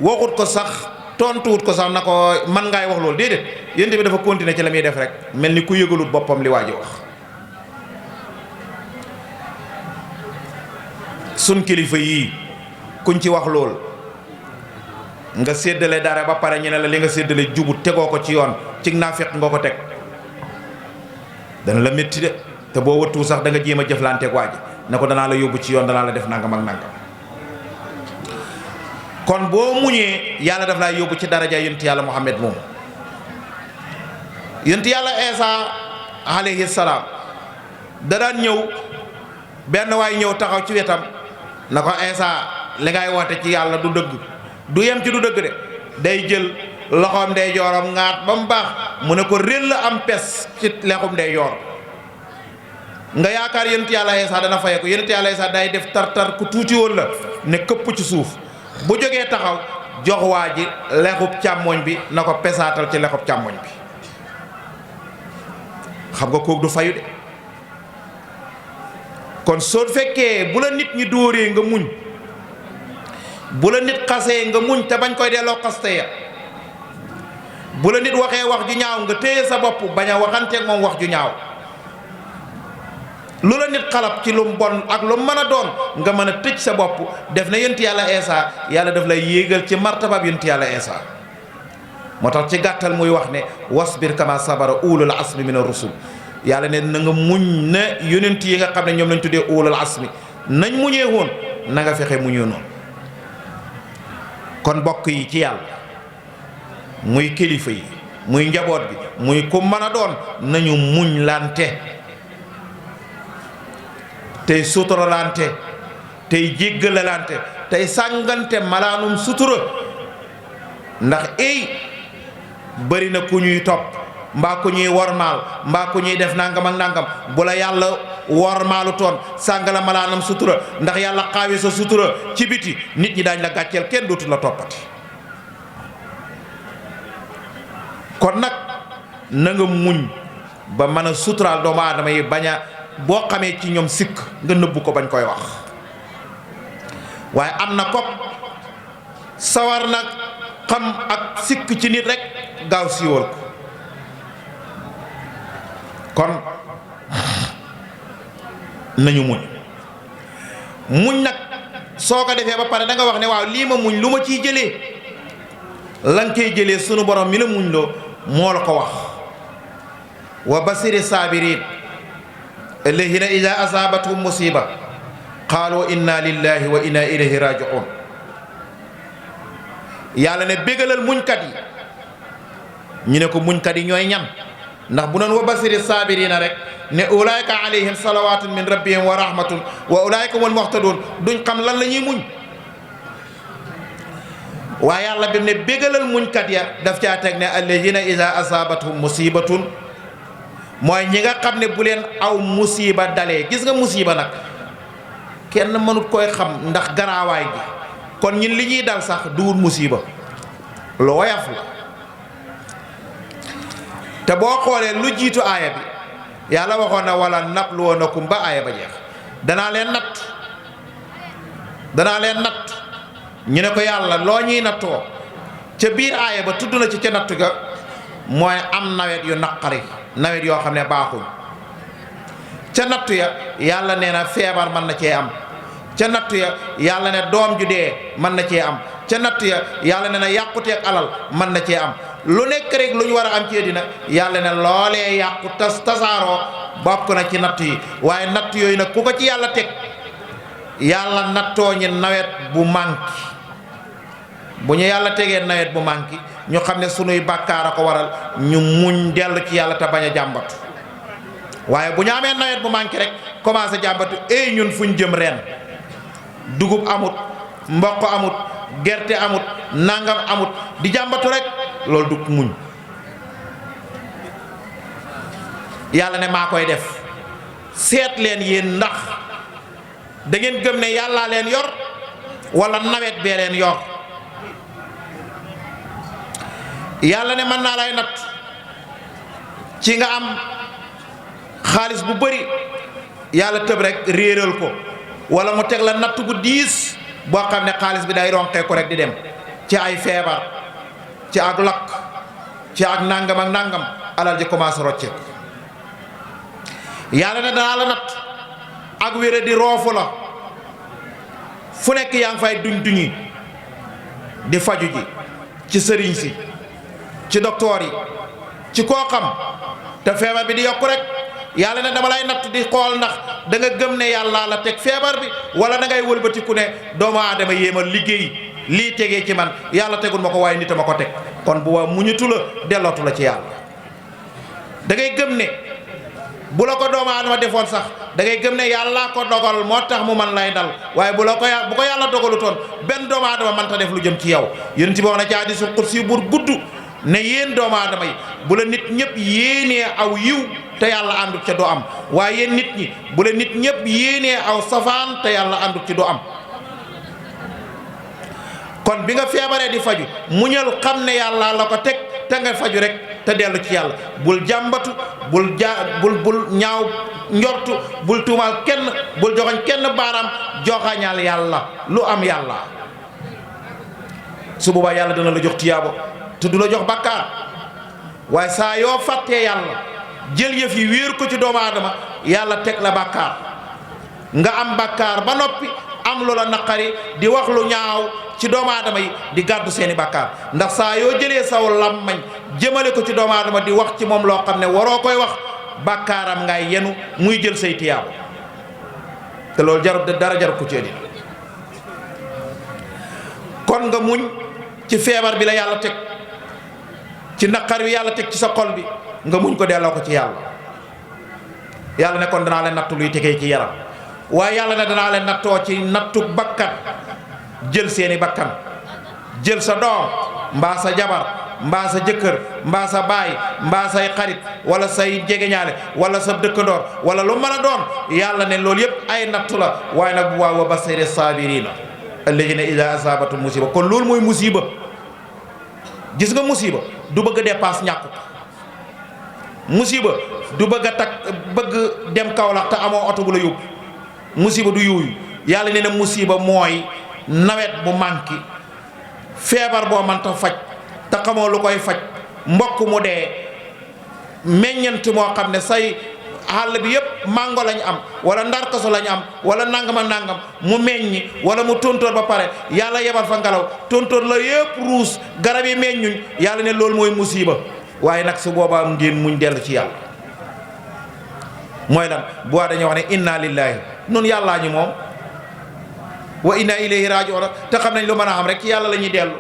waxut ko sax, tontuwut ko sax na ko man ngaay wax loolu, déedéet. yonent bi dafa continuer ci la muy def rek, mel ni ku yëgalut boppam li waaji wax. sun kilifa yii kuñ ci wax lool nga séddale dara ba pare ñu ne la li nga séddale jubut, tegoo ko ci yoon, ci naafeq nga ko teg, dana la métti de. te boo wëttu sax da nga jéem a jëflanteeg waa ji ne ko danaa la yóbbu ci yoon, danaa la def nangam ak nangam. kon boo muñee yàlla daf laa yóbbu ci daraja yonent yàlla Muhammad moom. yonent yàlla Isa alayhi salaam da daan ñëw, benn waay ñëw taxaw ci wetam na ko Isa li ngay woote ci yàlla du dëgg. du yem ci du dëgg de, day jël loxoom ndey jooram ŋaat ba mu baax mu ne ko réel am pes ci lexum ndey joor. nga yaakaar yonent yàlla Isa dana faye ko. yonent yàlla Isa day def tar-tar ku tuuti woon la ne këpp ci suuf, bu jógee taxaw jox waa ji lexub càmmoñ bi na ko pesaatal ci lexub càmmoñ bi. xam nga kooku du fayu de. kon soo fekkee bu la nit ñi dóoree nga muñ, bu la nit xasee nga muñ te bañ koy delloo xaste ya, bu la nit waxee wax ju ñaaw nga téye sa bopp bañ a waxanteeg moom wax ju ñaaw, lu la nit xalab ci lu bon ak lu mën a doon nga mën a tëj sa bopp def na yonent yàlla Isa, yàlla daf lay yéegal ci martabab yonent yàlla Isa. moo tax ci gàttal muy wax ne wasbir kama sabara ulul asmi min ar-rusul. yàlla ne na nga muñ ne yonent yi nga xam ne ñoom lañ tuddee ulul asmi nañ muñee woon, na nga fexe muñee noonu. kon bokk yi ci yàlla, muy kilifa yi, muy njaboot bi, muy ku mën a doon, nañu muñ lante tey suturalante tey jéggalalante tey sàngante malaanum sutura. ndax bari na ku ñuy topp mbaa ku ñuy wormaal mbaa ku ñuy def nangam ak nangam, bu la yàlla wormaalu toon sàngala malaanam sutura, ndax yàlla xaawi sa sutura ci biti, nit ñi daañ la gàcceel, kenn dootu la toppati. kon nag na nga muñ ba mën a suturaal doomu aadama yi, bañ a boo xamee ci ñoom sikk nga nëbbu ko bañ koy wax. waaye am na kopp sawar nag xam ak sikk ci nit rek gaaw siiwal ko. kon nañu muñ nag soo ko defee ba pare da nga wax ne waaw lii ma muñ lu ma ciy jëlee, la nga koy jëlee sunu borom mi la muñ loo moo la ko wax. wa basiri saabiriin alladina ida asaabathum musiba qaalu inna lillahi wa inna ilayhi raji'un. yàlla ne bégalal muñkat yi. ñu ne ko muñkat yi ñooy ñan? ndax bu noon wa basiri saabiriina rek ne ulaayka alayhim salawatun min rabbihim wa rahmatun wa ulaayka humul muhtadun, duñ xam lan la ñuy muñ. waaye yàlla bi mu ne bégalal muñkat ya daf caa teg ne alladina ida asaabathum musibatun, mooy ñi nga xam ne bu leen aw musiba dalee. gis nga musiba nag kenn mënut koy xam ndax garaawaay gi, kon ñun li ñuy dal sax duwul musiba, lu woyof la. te boo xoolee lu jiitu aaya bi yàlla waxoon na wala nabluwannakum ba aaya ba jeex, danaa leen natt. ñu ne ko yàlla loo ñuy nattoo? ca biir aaya ba tudd na ci ca natt ga mooy am nawet yu naqari, nawet yoo xam ne baaxuñ. ca nattu ya yàlla nee na feebar mën na cee am, ca nattu ya yàlla ne doom ju dee mën na cee am, ca nattu ya yàlla ne na yàquteeg alal mën na cee am. lu nekk rek lu ñu war a am ci àddina yàlla ne loolee yàqu tasaaroo bokk na ci natt yi. waaye natt yooyu nag ku ko ci yàlla teg yàlla nattoo ñi nawet bu manki bu ñu yàlla tegee nawet bu manki ñu xam ne sunuy bàkkaar a ko waral ñu muñ dellu ci yàlla te bañ a jàmbatu waaye bu ñu amee nawet bu manki rek commencé jàmbatu ñun fuñ jëm ren dugub amut mboq amut gerte amut nangam amut di jàmbatu rek loolu du muñ yàlla ne maa koy def seet leen yéen ndax da ngeen gëm ne yàllaa leen yor wala nawet bee leen yor yàlla ne mën naa lay natt ci nga am xaalis bu bari yàlla tëb rek réeral ko wala mu teg la natt bu diis boo xam ne xaalis bi day ronqee ko rek di dem ci ay feebar ci ak lakk ci ak nangam ak nangam alal ji commencé rocceeku yàlla ne danaa la natt ak wére di roofu la fu nekk yaa ngi fay duñ di faju ji ci sëriñ si ci docteur yi ci koo xam te feebar bi di yokku rek yàlla ne dama lay natt di xool ndax da nga gëm ne yàlla la teg feebar bi wala da ngay wëlbatiku ne doomu aadama yéema liggéey lii tegee ci man yàlla tegul ma ko waaye nit a ma ko teg kon bu waa muñutu la dellootu la ci yàlla da ngay gëm ne bu la ko doomu aadama defoon sax da ngay gëm ne yàlla ko dogal moo tax mu man lay dal waaye bu ko yàlla dogalutoon benn doomu aadama man ta def lu jëm ci yow yonent bi wax na ci hadiisul qudsi bu gudd ne yéen doomu aadama yi bu la nit ñëpp yéenee aw yiw te yàlla àndut ca du am waaye yéen nit ñi bu la nit ñëpp yéenee aw safaan te yàlla àndut ci du am kon bi nga feebaree di faju muñal xam ne yàlla la ko teg te nga faju rek te dellu ci yàlla bul jàmbatu bul ñaaw njortu bul tuumaal kenn bul joxoñ kenn baaraam joxañal yàlla lu am yàlla su boobaa yàlla dana la jox tiyaabo te du la jox bakkaar waaye saa yoo fàttee yàlla jël yëf yi wéer ko ci doomu aadama yàlla teg la bakkaar nga am bakkaar ba noppi am lu la naqari di wax lu ñaaw ci doomu aadama yi di gàddu seeni bakkaar ndax saa yoo jëlee saw làmmañ jëmale ko ci doomu aadama di wax ci moom loo xam ne waroo koy wax bakkaaram ngay yenu muy jël say tiyaabo te loolu jarut dara jarut ko ci ëddi kon nga muñ ci feebar bi la yàlla teg ci naqar wi yàlla teg ci sa xol bi nga muñ ko delloo ko ci yàlla ne kon danaa leen nattu luy tegee ci yaram waaye yàlla ne danaa leen nattoo ci nattu bakkan jël seeni bakkan jël sa doom mbaa sa jabar mbaa sa jëkkër mbaa sa baay mbaa say xarit wala say jegeñaale wala sa dëkkandoor wala lu mën a doon yàlla ne loolu yëpp ay nattu la waaye nag bu waaw wa basiri saabiriina alladina ida asabatu musiba kon loolu mooy musiba gis nga musiba du bëgg dépasse ñàkk musiba du bëgg a bëgg dem Kaolack te amoo oto bu la yóbbu musiba du yooyu yàlla nee na musiba mooy nawet bu manqué feebar boo mënta faj te xamoo lu koy faj mbokk mu dee meññant moo xam ne say xàll bi yëpp mango lañ am wala ndarkaso lañ am wala nangama nangam mu meññi wala mu tóntóor ba pare yàlla yebal fa ngelaw tóntóor la yëpp ruus garab yi meññuñ yàlla ne loolu mooy musiba waaye nag su boobaa ngeen muñ dellu ci yàlla mooy lan bu waa dañuy wax ne inna lillahi nun yàllaa ñu moom wa inna ilayhi raji'un te xam nañ lu mën a xam rek ci yàlla la ñuy dellu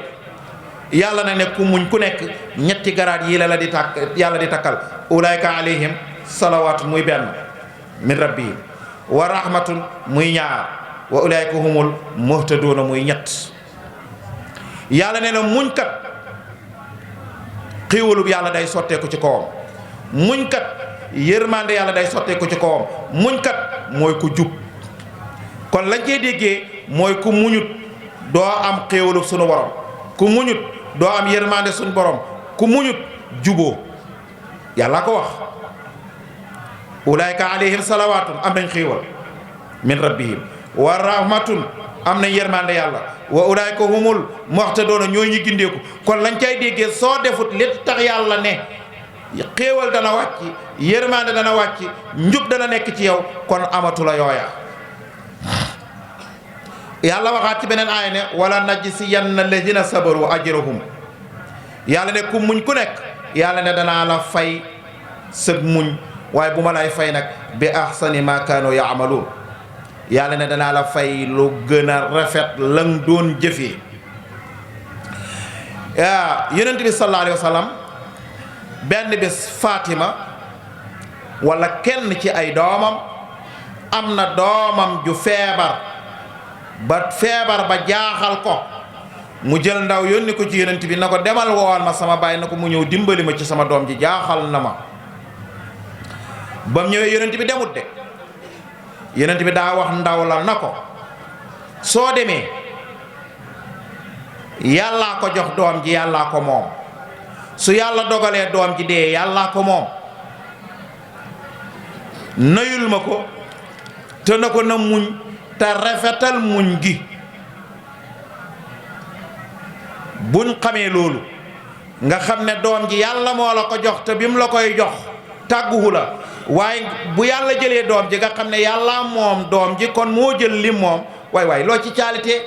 yàlla na ne ku muñ ku nekk ñetti garaat yii la di tàkk yàlla di takkal ulaayka alayhim salawaatun muy benn min rabbihim wa rahmatun muy ñaar wa ulaayka humul muhtaduuna muy ñett yàlla nee na muñkat xiiwalub yàlla day sotteeku ci kawam muñkat yërmande yàlla day sotteeku ci kawam muñkat mooy ku jub kon lañ cey déggee mooy ku muñut doo am xéewalub sunu borom ku muñut doo am yërmande sunu borom ku muñut juboo yàlla ko wax ulaayka alayhim salawaatun am nañ xéewal min rabbihim wa rahmatun am nañ yërmande yàlla wa ulaayka humul muhtadoona ñooy ñi gindeeku kon lañ cay déggee soo defut li tax yàlla ne xéewal dana wàcc yërmande dana wàcc njub dana nekk ci yow kon amatu la yooya yàlla waxaat ci beneen aaya ne wala najziyanna alladina sabaru ajrahum yàlla ne ku muñ ku nekk yàlla ne danaa la fay sëg muñ waaye bu ma lay fay nag bi ahsani ma kaanu yaamaluun yàlla ne danaa la fay lu gën a rafet lang doon jëfee. yonent bi sallallahu alayhi wa sallam benn bés Fatima wala kenn ci ay doomam am na doomam ju feebar ba jaaxal ko, mu jël ndaw yónni ko ci yonent bi na ko demal wool ma sama baay na ko mu ñëw dimbali ma ci sama doom ji jaaxal na ma. ba mu ñëwee yonent bi demut de, yonent bi daa wax ndaw la na ko soo demee yàllaa ko jox doom ji, yàllaa ko moom, su yàlla dogalee doom ji dee yàllaa ko moom, nayul ma ko te na ko na muñ te rafetal muñ gi. buñ xamee loolu nga xam ne doom ji yàlla moo la ko jox te bi mu la koy jox tàgguwu la, waaye bu yàlla jëlee doom ji nga xam ne yàlla moom doom ji kon moo jël li moom, waay loo ci caalitee,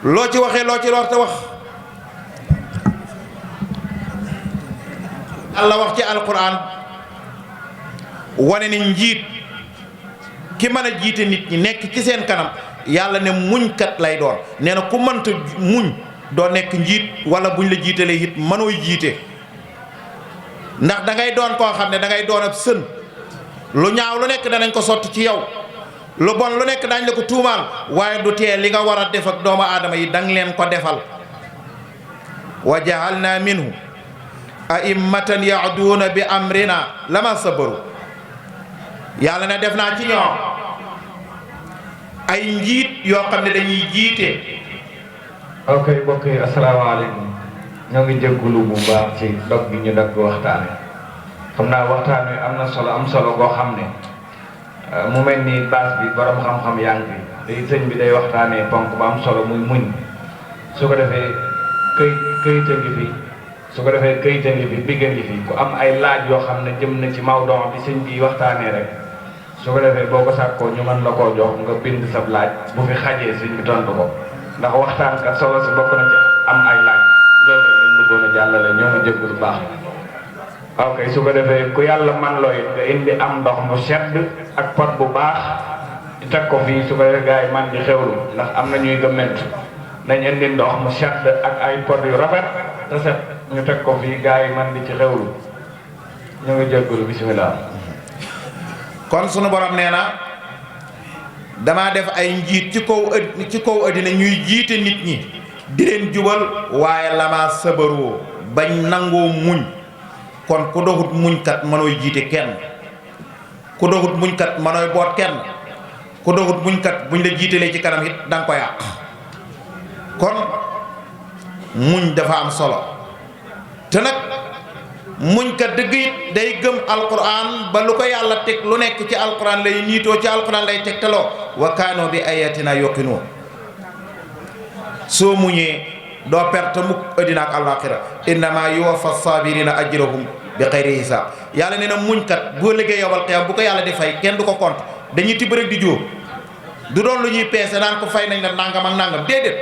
loo ci waxee loo ci warta wax. Allah wax ci alquran wane ne njiit ki mën a jiite nit ñi nekk ci seen kanam yàlla ne muñkat lay doon. nee na ku mënta muñ doo nekk njiit, wala buñ la jiitalee it mënooy jiite, ndax da ngay doon koo xam ne da ngay doon ab sën. lu ñaaw lu nekk danañ ko sotti ci yow, lu bon lu nekk dañ la ko tuumaal, waaye du tee li nga war a def ak doomu aadama yi dang leen ko defal. wa ja'alna minhu a'immatan ya'duuna bi amrina lama sabaru. yàlla ne def naa ci ñoom ay njiit yoo xam ne dañuy jiite. ok mbokk yi asalaamaaleykum, ñoo ngi jégalu bu baax ci dog gi ñu dagg waxtaan wi. xam naa waxtaan wi am solo goo xam ne mu mel ni baas bi borom xam-xam yaa ngi fi day sëñ bi day waxtaanee ponk ba am solo muy muñ. su ko defee këyita ngi fi, su ko defee këyita ngi fi, bigga ngi fi. ku am ay laaj yoo xam ne jëm na ci mawduu bi sëñ bi waxtaanee rek, su ko defee boo ko sàkkoo ñu mën la koo jox nga bind sab laaj, bu fi xajee sëñ bi tontu ko, ndax waxtaan kat solo si bokk na ci am ay laaj. loolu rek lañ bëggoon a jàllale, ñoo ngi jégalu baax. ok su ko defee ku yàlla man looy nga indi am ndox mu sedd ak pot bu baax di teg ko fii, su ko defee gars yi man di xewlu, ndax am na ñuy gëmment. nañ indi ndox mu sedd ak ay pot yu rafet te set ñu teg ko fii, gars yi man di ci xewlu. ñu ngi jégalu, bisimilah. kon sunu borom nee na damaa def ay njiit ci kaw àddina ñuy jiite nit ñi di leen jubal, waaye lama sabaroo bañ nangoo muñ. kon ku doxut muñkat mënooy jiite kenn, ku doxut muñkat mënooy boot kenn, ku doxut muñkat buñ la jiitalee ci kanam it danga ko yàq. kon muñ dafa am solo, te nag muñkat dëgg it day gëm alquran ba lu ko yàlla teg lu nekk ci alquran lay niitoo, ci alquran lay tegtaloo. wa kaanoo bi ayatina yuqinun. soo muñee doo perte mukk addina ak àllaaxira. innama yuwaffa saabirina ajrahum bi xayri hisaab. yàlla nee na muñkat boo liggéey yowal qiyaam bu ko yàlla di fay kenn du ko compte, dañuy tibb rek di jóor, du doon lu ñuy peese naan ko fay nañ la nangam ak nangam, déedéet.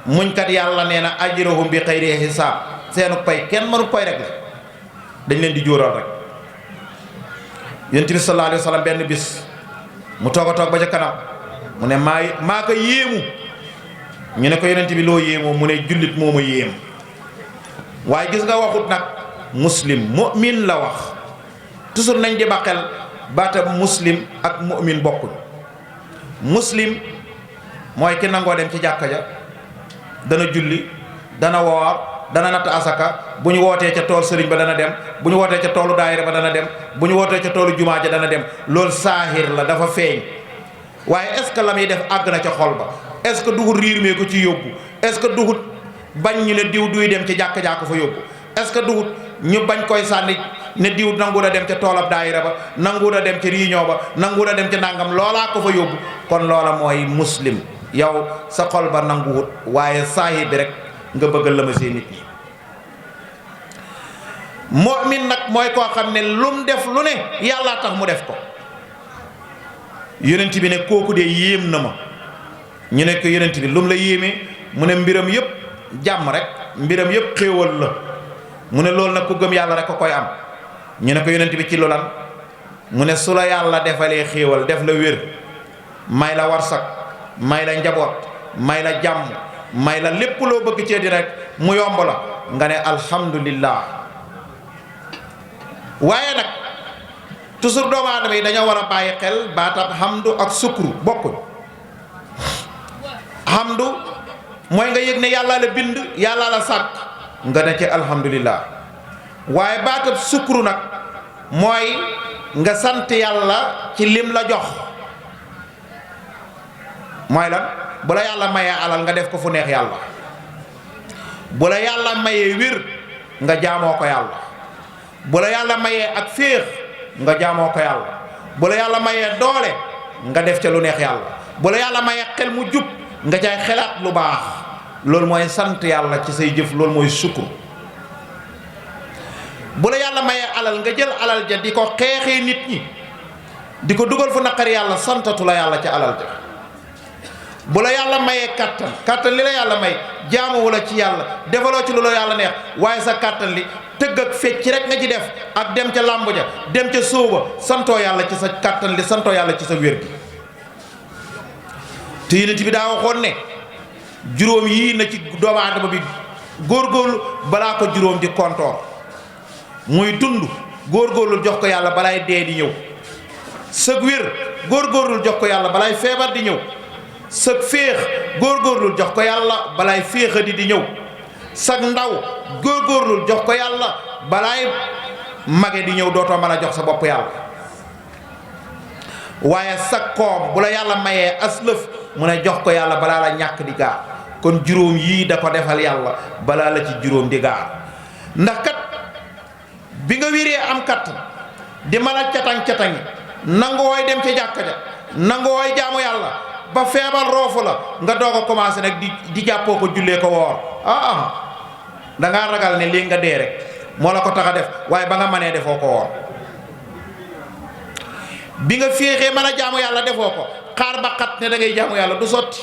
muñkat yàlla nee na ajrahum bi xayri hisaab, seenu pay kenn mënu pay rek la, dañ leen di jóoral rek. yonent bi sallallahu alayhi wa sallam benn bis mu toog a toog ba ca kanam mu ne maa ko yéemu. ñu ne ko yonent bi loo yéemoo mu ne jullit moo ma yéem. waaye gis nga waxut nag muslim, mu'min la wax. toujours nañ di baqel baatam muslim ak mu'min bokkuñ. muslim mooy ki nangoo dem ci jàkka ja, dana julli, dana woor, dana natt asaka, bu ñu wootee ca tool sëriñ ba dana dem, bu ñu wootee ca toolu daayira ba dana dem, bu ñu wootee ca toolu jumaa ja dana dem. loolu saahir la, dafa feeñ. waaye est-ce que la muy def àgg na ca xol ba? est-ce que duhut riir mee ko ci yóbbu? est-ce que duhut bañ ñu ne diw duy dem ci jàkka jaa ko fa yóbbu? est-ce que duhut ñu bañ koy sànni ne diw nangu na dem ca toolab daayira ba, nangu na dem ca réunion ba, nangu na dem ca nangam, loolaa ko fa yóbbu? kon loola mooy muslim. yow sa xol ba nanguwut, waaye saahir bi rek nga bëgg a lëmasee nit ñi. mu'min nag mooy koo xam ne lum def lu ne yàllaa tax mu def ko. yonent bi ne kooku de yéem na ma. ñu ne ko yonent bi lum la yéemee? mu ne mbiram yëpp jàmm rek, mbiram yëpp xéewal la. mu ne loolu nag ku gëm yàlla rek ko koy am. ñu ne ko yonent bi ci lu lan? mu ne su la yàlla defalee xéewal def la wér may la warsak may la njaboot may la jàmm may la lépp loo bëgg cee di rek mu yomb la nga ne alhamdulillah. waaye nag toujours doomu aadama yi dañoo war a bàyyi xel baatab hamdu ak sukru bokkuñ. hamdu mooy nga yëg ne yàlla la bind yàlla la sàkk nga ne ci alhamdulillah. waaye baatab sukru nag mooy nga sant yàlla ci lim la jox. mooy lan bu la yàlla mayee alal nga def ko fu neex yàlla, bu la yàlla mayee wér nga jaamoo ko yàlla, bu la yàlla mayee ak féex nga jaamoo ko yàlla, bu la yàlla mayee doole nga def ca lu neex yàlla, bu la yàlla mayee xel mu jub nga jaay xelaat lu baax. loolu mooy sant yàlla ci say jëf, loolu mooy sukkur. bu la yàlla mayee alal nga jël alal ja di ko xeexee nit ñi di ko dugal fu naqari yàlla, santatu la yàlla ca alal ja. bu la yàlla mayee kàttan li la yàlla may jaamuwu la ci yàlla, defaloo ci lu la yàlla neex, waaye sa kàttan li tëgg ak fecc rek nga ci def ak dem ca làmb ja dem ca sóoba, santoo yàlla ci sa kàttan li, santoo yàlla ci sa wér gi. te yonent bi daa waxoon ne juróom yii na ci doomu aadama bi góorgóorlu balaa ko juróom di kontoor. muy dund góorgóorlul jox ko yàlla balaay dee di ñëw, sëg wér góorgóorlul jox ko yàlla balaay feebar di ñëw, sag féex góorgóorlul jox ko yàlla balaay féexadi di ñëw, sag ndaw góorgóorlul jox ko yàlla balaay mage di ñëw dootoo mën a jox sa bopp yàlla. waaye sag koom bu la yàlla mayee aslëf mu ne jox ko yàlla balaa la ñàkk di gaar. kon juróom yii da ko defal yàlla balaa la ci juróom di gaar. ndax kat bi nga wéree am kattan di mën a catang-catangi nangu wooy dem ca jàkka ja nangu wooy jaamu yàlla ba feebar roofu la nga doog a commencé nag di jàppoo ko jullee ko woor. dangaa ragal ne lii nga dee rek moo la ko tax a def, waaye ba nga mënee defoo ko woor. bi nga féexee mën a jaamu yàlla defoo ko, xaar ba xat ne da ngay jaamu yàlla du sotti.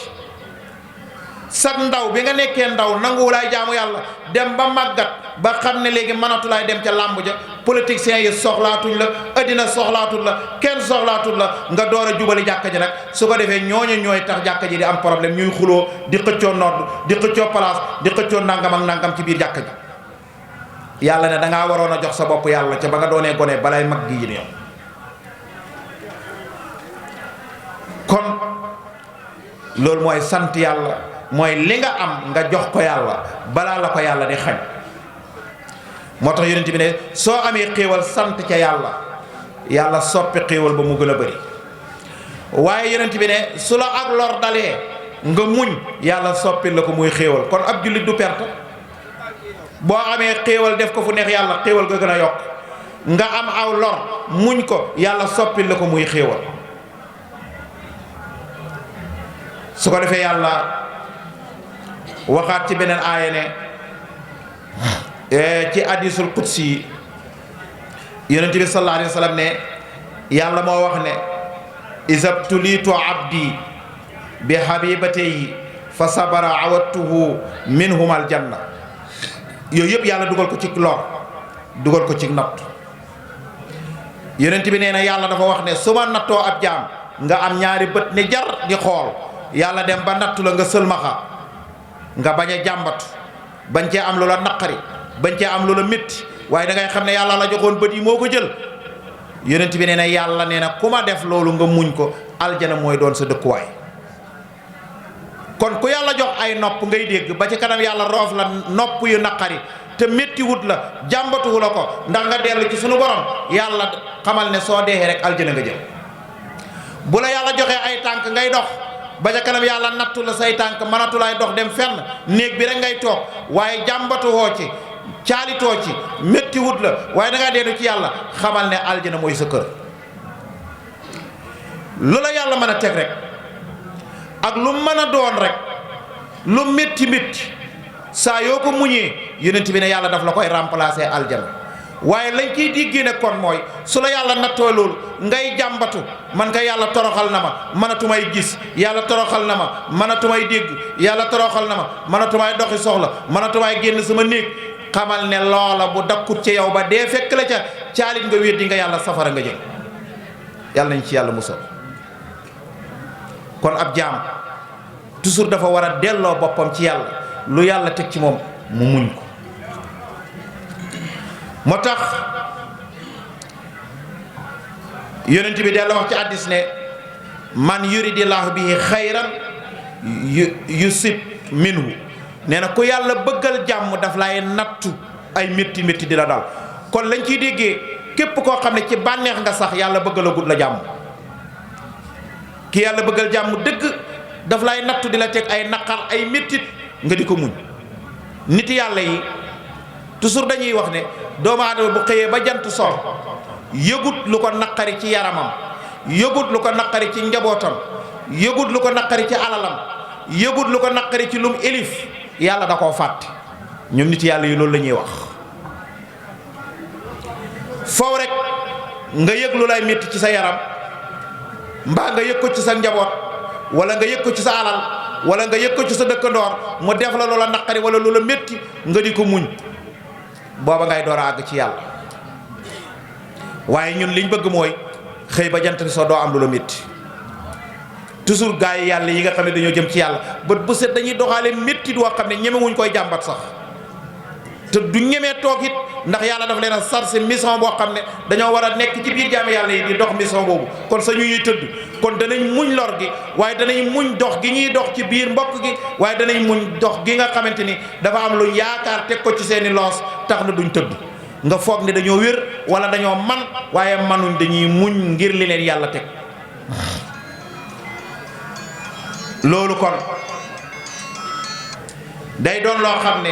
sag ndaw bi nga nekkee ndaw nanguwulaay jaamu yàlla dem ba màggat ba xam ne léegi mënatulaay dem ca làmb ja, politiciens yi soxlaatuñ la, addina soxlaatuñ la, kenn soxlaatuñ la, nga door a jubali jàkka ji nag. su ko defee ñooñu ñooy tax jàkka ji di am problème, ñuy xuloo di xëccoo nodd di xëccoo place di xëccoo nangam ak nangam ci biir jàkka ji. yàlla ne dangaa waroon a jox sa bopp yàlla ca ba nga doonee gone balay mag gi yi yow. kon loolu mooy sant yàlla, mooy li nga am nga jox ko yàlla balaa la ko yàlla di xañ. moo tax yonent bi ne soo amee xéewal sant ca yàlla, yàlla soppi xéewal ba mu gën a bëri. waaye yonent bi ne su la ak lor dalee nga muñ, yàlla soppi la ko muy xéewal. kon ab jullit du perte. boo amee xéewal def ko fu neex yàlla, xéewal ga gën a yokk. nga am aw lor muñ ko, yàlla soppi la ko muy xéewal. su ko defee yàlla waxaat ci beneen aaya ne ci hadiisul qudsi yonent bi sallallahu alayhi wa sallam ne yàlla moo wax ne isabtulitu abdi bi habibatayhi fa sabara awattuhu minhumal janna. yooyu yëpp yàlla dugal ko ci lor, dugal ko ci natt. yonent bi nee na yàlla dafa wax ne su ma nattoo ab jaam nga am ñaari bët ne jar di xool, yàlla dem ba nattu la nga sëlmaxa, nga bañ a jàmbatu, bañ cee am loola naqari, bañ cee am loola métti, waaye da ngay xam ne yàlla la joxoon bët yi moo ko jël. yonent bi nee na yàlla nee na ku ma def loolu nga muñ ko, aljana mooy doon sa dëkkuwaay. kon ku yàlla jox ay nopp ngay dégg ba ci kanam yàlla roof la nopp yu naqari te métti wut la, jàmbatuwu la ko ndax nga dellu ci sunu borom, yàlla xamal ne soo deexee rek aljana nga jël. bu la yàlla joxee ay tànk ngay dox ba ca kanam yàlla nattu la say tànk mënatulaay dox dem fenn, néeg bi rek ngay toog, waaye jàmbatuwoo ci, caalitoo ci, métti wut la, waaye da ngaa dellu ci yàlla, xamal ne aljana mooy sa kër. lu la yàlla mën a teg rek ak lu mën a doon rek, lu métti métti, saa yoo ko muñee yonent bi ne yàlla daf la koy remplacer aljana. waaye lañ ciy diggee ne kon mooy su la yàlla nattoo loolu ngay jàmbatu, man ka yàlla toroxal na ma mënatumay gis, yàlla toroxal na ma mënatumay dégg, yàlla toroxal na ma mënatumay doxi soxla, mënatumay génn sama néeg, xamal ne loola bu dakkut ci yow ba dee fekk la ca caalit nga weddi nga yàlla, safara nga jël. yàlla nañ ci yàlla musal. kon ab jaam toujours dafa war a delloo boppam ci yàlla, lu yàlla teg ci moom mu muñ ko. moo tax yonent bi delloo wax ci hadiis ne man yuridillahu bihi xayran yusib minhu, nee na ku yàlla bëggal jàmm daf lay nattu ay métti métti di la dal. kon lañ ciy déggee képp koo xam ne ci bànneex nga sax yàlla bëggal a gudd la jàmm. ki yàlla bëggal jàmm dëgg daf lay nattu di la teg ay naqar ay méttit nga di ko muñ. nit yàlla yi toujours dañuy wax ne doomu aadama bu xëyee ba jant so yëgut lu ko naqari ci yaramam, yëgut lu ko naqari ci njabootam, yëgut lu ko naqari ci alalam, yëgut lu ko naqari ci lum élif, yàlla da koo fàtte. ñoom nit yàlla yi loolu la ñuy wax. foofu rek nga yëg lu lay métti ci sa yaram, mbaa nga yëg ko ci sa njaboot, wala nga yëg ko ci sa alal, wala nga yëg ko ci sa dëkkandoor, mu def la loola naqari wala loola métti nga di ko muñ, booba ngay door a àgg ci yàlla. waaye ñun liñ bëgg mooy xëy ba jant soo doo am lu la métti. toujours gars yi yàlla yi nga xam ne dañoo jëm ci yàlla bët bu set dañuy doxaale métti doo xam ne ñemewuñ koy jàmbat sax, te du ñemee toog it ndax yàlla dafa leen a sarse mission boo xam ne dañoo war a nekk ci biir jaami yàlla yi di dox mission boobu. kon sa ñuy tëdd kon danañ muñ lor gi, waaye danañ muñ dox gi ñuy dox ci biir mbokk gi, waaye danañ muñ dox gi nga xamante ni dafa am lu yaakaar teg ko ci seeni loos tax na duñ tëdd. nga foog ne dañoo wér wala dañoo man, waaye manuñ, dañuy muñ ngir li leen yàlla teg. loolu kon day doon loo xam ne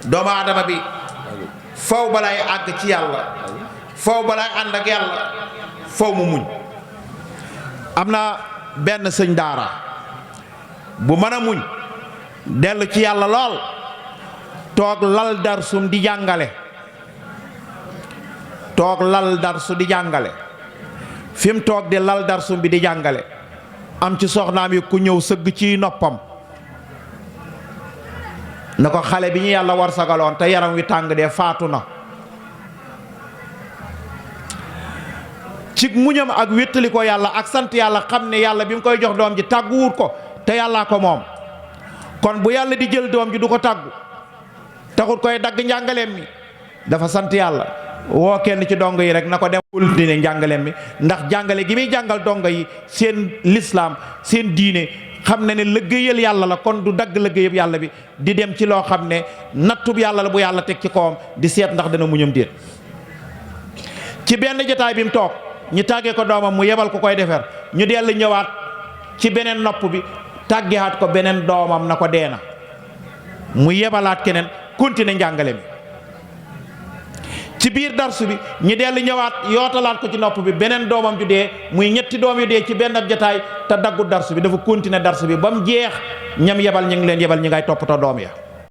doomu aadama bi faw balaay àgg ci yàlla, faw balaay ànd ak yàlla, faw mu muñ. am na benn sëñ daara bu mën a muñ dellu ci yàlla lool, toog lal darsum di jàngale, toog lal darsu di jàngale, fi mu toog di lal darsum bi di jàngale, am ci soxnaam yi ku ñëw sëgg ci noppam na ko xale bi ñu yàlla war sagaloon te yaram wi tàng dee faatu na. ci muñam ak wéttali ko yàlla ak sant yàlla, xam ne yàlla bi mu koy jox doom ji tàgguwut ko te yàllaa ko moom. kon bu yàlla di jël doom ji du ko tàggu, taxut koy dagg njàngaleem mi, dafa sant yàlla. woo kenn ci dongo yi rek na ko dem continuer njàngaleem mi, ndax jàngale gi muy jàngal dongo yi seen lislaam seen diine, xam na ne liggéeyal yàlla la, kon du dagg liggéeyab yàlla bi di dem ci loo xam ne nattub yàlla la bu yàlla teg ci kawam, di seet ndax dana muñam déet. ci benn jotaay bi mu toog ñu tàggee ko doomam mu yebal ko koy defar, ñu dellu ñëwaat ci beneen nopp bi tàggeewaat ko beneen doomam na ko dee na, mu yebalaat keneen continuer njàngale mi. ci biir darsu bi ñu dellu ñëwaat yootalaat ko ci nopp bi beneen doomam ju dee, muy ñetti doom yu dee ci benn ab jataay te daggut darsu bi, dafa continuer darsu bi ba mu jeex. ñam yebal ñu ngi leen yebal ñi ngay toppatoo doom ya.